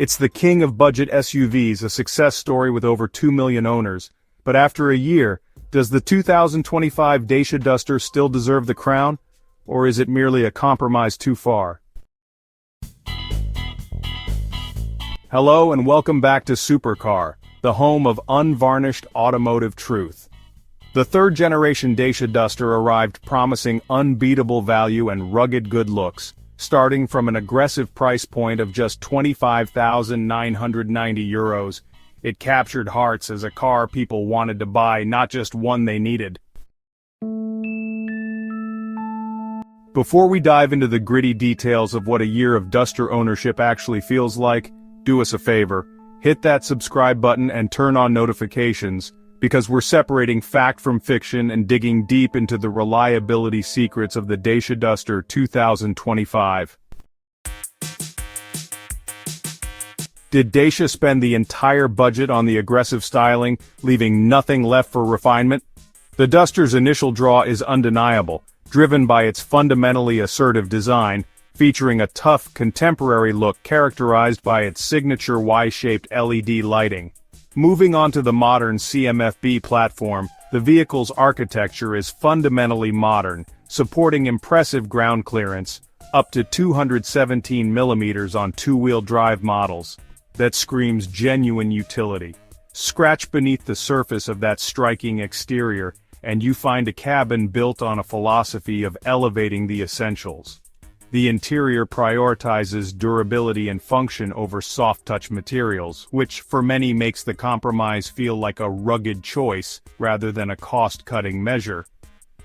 It's the king of budget SUVs, a success story with over 2 million owners. But after a year, does the 2025 Dacia Duster still deserve the crown? Or is it merely a compromise too far? Hello and welcome back to Supercar, the home of unvarnished automotive truth. The third-generation Dacia Duster arrived promising unbeatable value and rugged good looks, starting from an aggressive price point of just €25,990. It captured hearts as a car people wanted to buy, not just one they needed. Before we dive into the gritty details of what a year of Duster ownership actually feels like, do us a favor, hit that subscribe button and turn on notifications, because we're separating fact from fiction and digging deep into the reliability secrets of the Dacia Duster 2025. Did Dacia spend the entire budget on the aggressive styling, leaving nothing left for refinement? The Duster's initial draw is undeniable, driven by its fundamentally assertive design, featuring a tough, contemporary look characterized by its signature Y-shaped LED lighting. Moving on to the modern CMF-B platform, the vehicle's architecture is fundamentally modern, supporting impressive ground clearance, up to 217 mm on two-wheel drive models. That screams genuine utility. Scratch beneath the surface of that striking exterior, and you find a cabin built on a philosophy of elevating the essentials. The interior prioritizes durability and function over soft-touch materials, which for many makes the compromise feel like a rugged choice rather than a cost-cutting measure.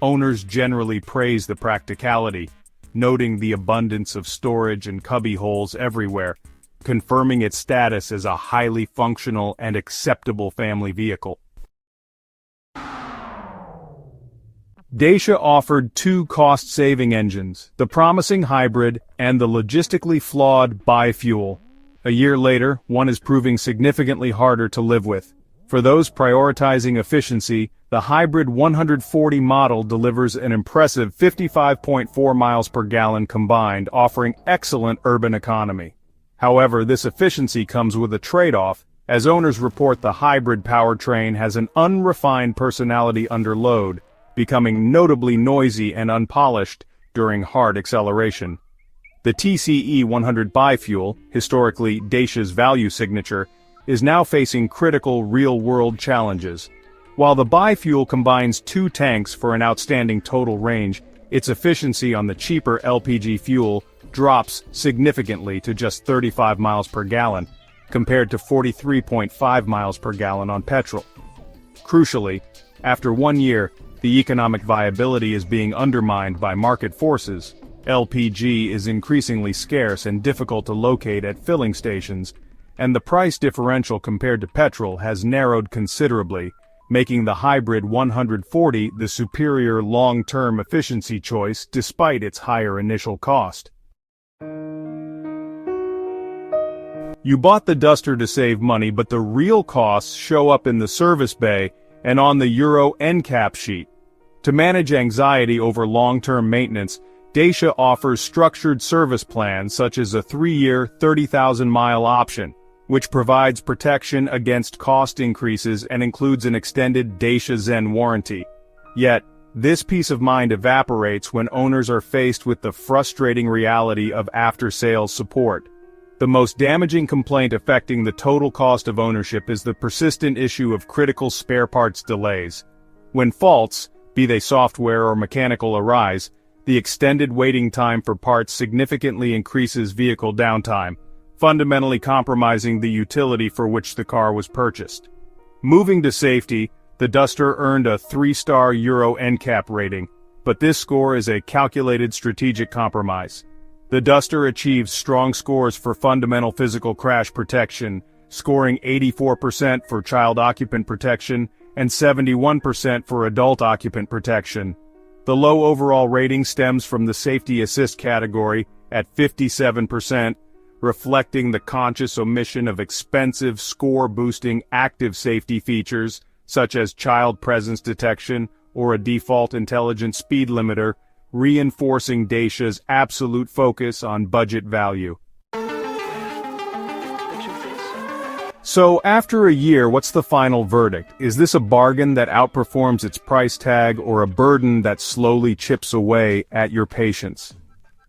Owners generally praise the practicality, noting the abundance of storage and cubby holes everywhere, confirming its status as a highly functional and acceptable family vehicle. Dacia offered two cost-saving engines, the promising hybrid and the logistically flawed bi-fuel. A year later, one is proving significantly harder to live with. For those prioritizing efficiency, the hybrid 140 model delivers an impressive 55.4 miles per gallon combined, offering excellent urban economy. However, this efficiency comes with a trade-off, as owners report the hybrid powertrain has an unrefined personality under load, becoming notably noisy and unpolished during hard acceleration. The TCE 100 bi-fuel, historically Dacia's value signature, is now facing critical real-world challenges. While the bi-fuel combines two tanks for an outstanding total range, its efficiency on the cheaper LPG fuel drops significantly to just 35 miles per gallon, compared to 43.5 miles per gallon on petrol. Crucially, after 1 year, the economic viability is being undermined by market forces. LPG is increasingly scarce and difficult to locate at filling stations, and the price differential compared to petrol has narrowed considerably, making the hybrid 140 the superior long-term efficiency choice despite its higher initial cost. You bought the Duster to save money, but the real costs show up in the service bay and on the Euro NCAP sheet. To manage anxiety over long-term maintenance, Dacia offers structured service plans such as a 3-year, 30,000-mile option, which provides protection against cost increases and includes an extended Dacia Zen warranty. Yet, this peace of mind evaporates when owners are faced with the frustrating reality of after-sales support. The most damaging complaint affecting the total cost of ownership is the persistent issue of critical spare parts delays. When faults, be they software or mechanical, arise, the extended waiting time for parts significantly increases vehicle downtime, fundamentally compromising the utility for which the car was purchased. Moving to safety, the Duster earned a 3-star Euro NCAP rating, but this score is a calculated strategic compromise. The Duster achieves strong scores for fundamental physical crash protection, scoring 84% for child occupant protection and 71% for adult occupant protection. The low overall rating stems from the safety assist category at 57%, reflecting the conscious omission of expensive score-boosting active safety features, such as child presence detection or a default intelligent speed limiter, reinforcing Dacia's absolute focus on budget value. So after a year, what's the final verdict? Is this a bargain that outperforms its price tag or a burden that slowly chips away at your patience?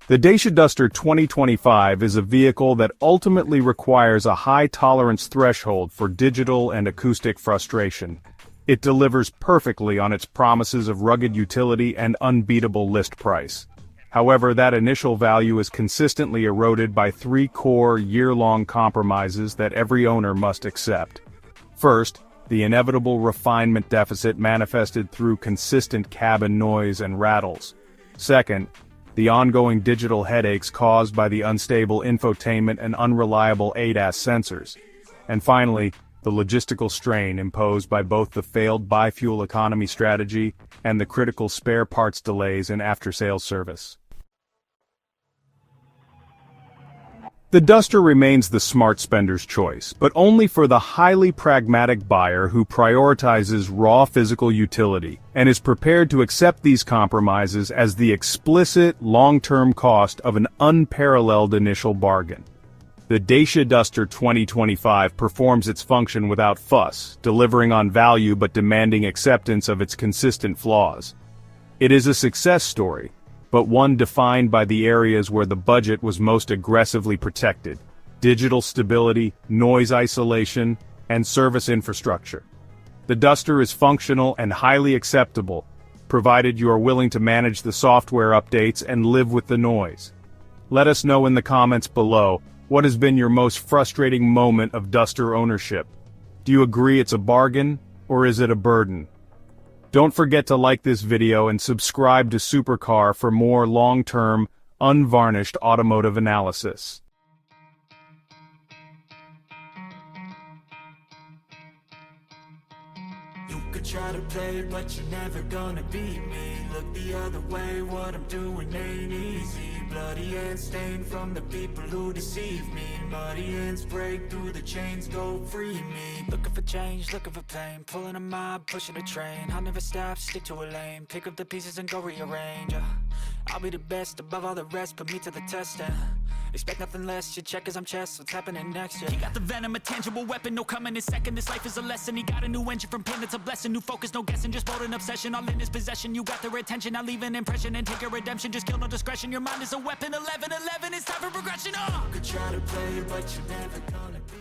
The Dacia Duster 2025 is a vehicle that ultimately requires a high tolerance threshold for digital and acoustic frustration. It delivers perfectly on its promises of rugged utility and unbeatable list price. However, that initial value is consistently eroded by three core, year-long compromises that every owner must accept. First, the inevitable refinement deficit manifested through consistent cabin noise and rattles. Second, the ongoing digital headaches caused by the unstable infotainment and unreliable ADAS sensors. And finally, the logistical strain imposed by both the failed buy-fuel economy strategy and the critical spare parts delays in after-sales service. The Duster remains the smart spender's choice, but only for the highly pragmatic buyer who prioritizes raw physical utility and is prepared to accept these compromises as the explicit, long-term cost of an unparalleled initial bargain. The Dacia Duster 2025 performs its function without fuss, delivering on value but demanding acceptance of its consistent flaws. It is a success story, but one defined by the areas where the budget was most aggressively protected: digital stability, noise isolation, and service infrastructure. The Duster is functional and highly acceptable, provided you are willing to manage the software updates and live with the noise. Let us know in the comments below, what has been your most frustrating moment of Duster ownership? Do you agree it's a bargain, or is it a burden? Don't forget to like this video and subscribe to Supercar for more long-term, unvarnished automotive analysis. You could try to play, but you're never gonna beat me. Look the other way, what I'm doing ain't easy. Bloody hands stained from the people who deceive me. Muddy hands break through the chains, go free me. Looking for change, looking for pain. Pulling a mob, pushing a train. I'll never stop, stick to a lane. Pick up the pieces and go rearrange. I'll be the best above all the rest, put me to the test and expect nothing less. You check as I'm chess, what's happening next? Yeah. He got the venom, a tangible weapon, no coming in second. This life is a lesson. He got a new engine from pain, it's a blessing. New focus, no guessing, just bold and obsession. All in his possession, you got their attention. I'll leave an impression and take a redemption. Just kill no discretion, your mind is a weapon. 11-11, it's time for progression. You could try to play, but you're never gonna be.